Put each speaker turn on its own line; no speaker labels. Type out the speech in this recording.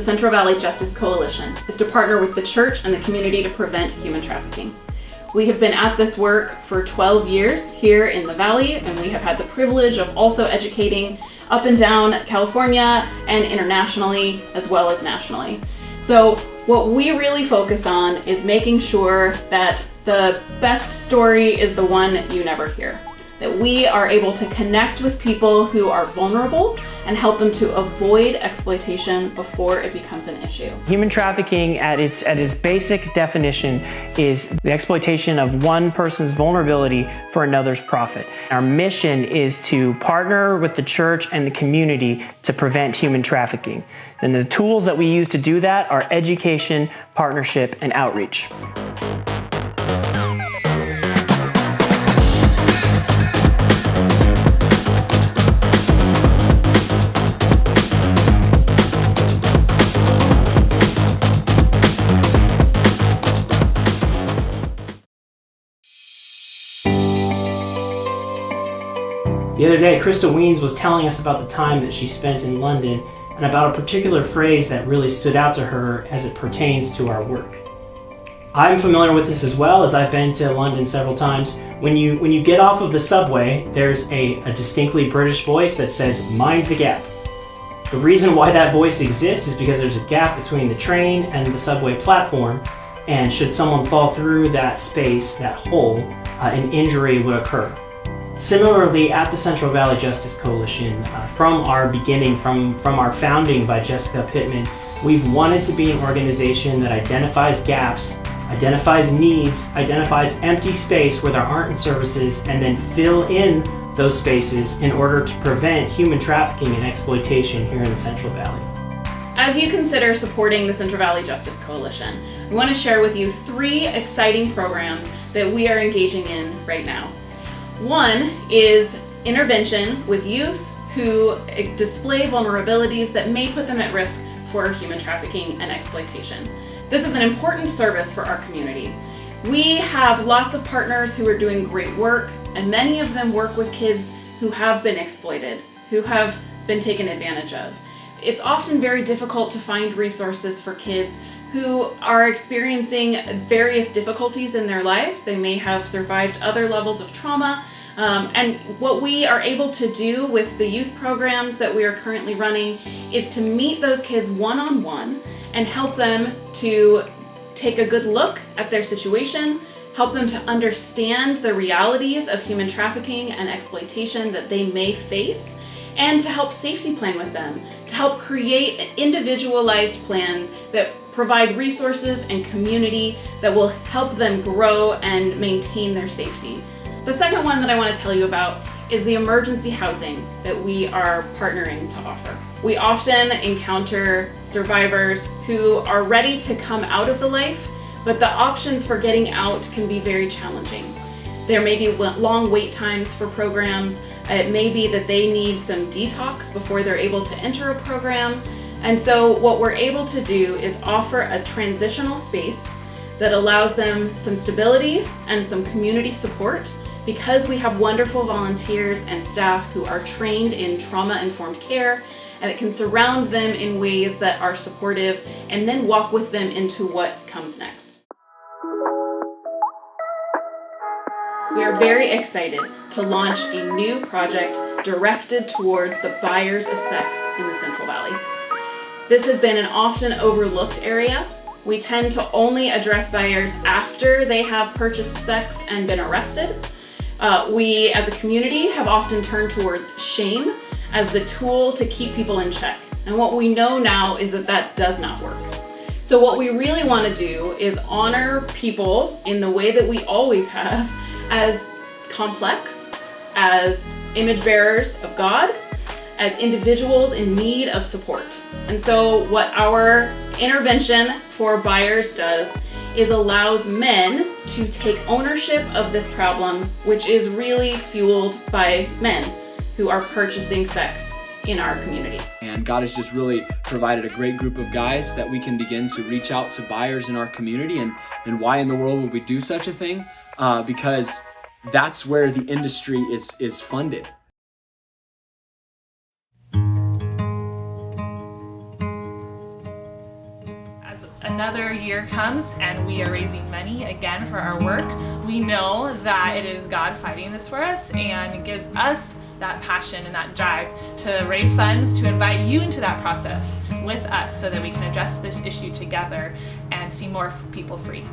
Central Valley Justice Coalition is to partner with the church and the community to prevent human trafficking. We have been at this work for 12 years here in the Valley, and we have had the privilege of also educating up and down California and internationally as well as nationally. So what we really focus on is making sure that the best story is the one you never hear. That we are able to connect with people who are vulnerable and help them to avoid exploitation before it becomes an issue.
Human trafficking at its basic definition is the exploitation of one person's vulnerability for another's profit. Our mission is to partner with the church and the community to prevent human trafficking. And the tools that we use to do that are education, partnership, and outreach. The other day, Krista Weens was telling us about the time that she spent in London and about a particular phrase that really stood out to her as it pertains to our work. I'm familiar with this as well, as I've been to London several times. When you get off of the subway, there's a distinctly British voice that says, "Mind the gap." The reason why that voice exists is because there's a gap between the train and the subway platform, and should someone fall through that space, that hole, an injury would occur. Similarly, at the Central Valley Justice Coalition, from our beginning, from our founding by Jessica Pittman, we've wanted to be an organization that identifies gaps, identifies needs, identifies empty space where there aren't services, and then fill in those spaces in order to prevent human trafficking and exploitation here in the Central Valley.
As you consider supporting the Central Valley Justice Coalition, we want to share with you 3 exciting programs that we are engaging in right now. One is intervention with youth who display vulnerabilities that may put them at risk for human trafficking and exploitation. This is an important service for our community. We have lots of partners who are doing great work, and many of them work with kids who have been exploited, who have been taken advantage of. It's often very difficult to find resources for kids who are experiencing various difficulties in their lives. They may have survived other levels of trauma. And what we are able to do with the youth programs that we are currently running is to meet those kids one-on-one and help them to take a good look at their situation, help them to understand the realities of human trafficking and exploitation that they may face, and to help safety plan with them, to help create individualized plans that provide resources and community that will help them grow and maintain their safety. The second one that I want to tell you about is the emergency housing that we are partnering to offer. We often encounter survivors who are ready to come out of the life, but the options for getting out can be very challenging. There may be long wait times for programs. It may be that they need some detox before they're able to enter a program. And so what we're able to do is offer a transitional space that allows them some stability and some community support, because we have wonderful volunteers and staff who are trained in trauma-informed care, and it can surround them in ways that are supportive and then walk with them into what comes next. We are very excited to launch a new project directed towards the buyers of sex in the Central Valley. This has been an often overlooked area. We tend to only address buyers after they have purchased sex and been arrested. We, as a community, have often turned towards shame as the tool to keep people in check. And what we know now is that that does not work. So what we really want to do is honor people in the way that we always have, as complex, as image bearers of God, as individuals in need of support. And so what our intervention for buyers does is allows men to take ownership of this problem, which is really fueled by men who are purchasing sex in our community.
And God has just really provided a great group of guys that we can begin to reach out to buyers in our community. And why in the world would we do such a thing? Because that's where the industry is funded.
another year comes and we are raising money again for our work, we know that it is God fighting this for us and gives us that passion and that drive to raise funds to invite you into that process with us so that we can address this issue together and see more people free.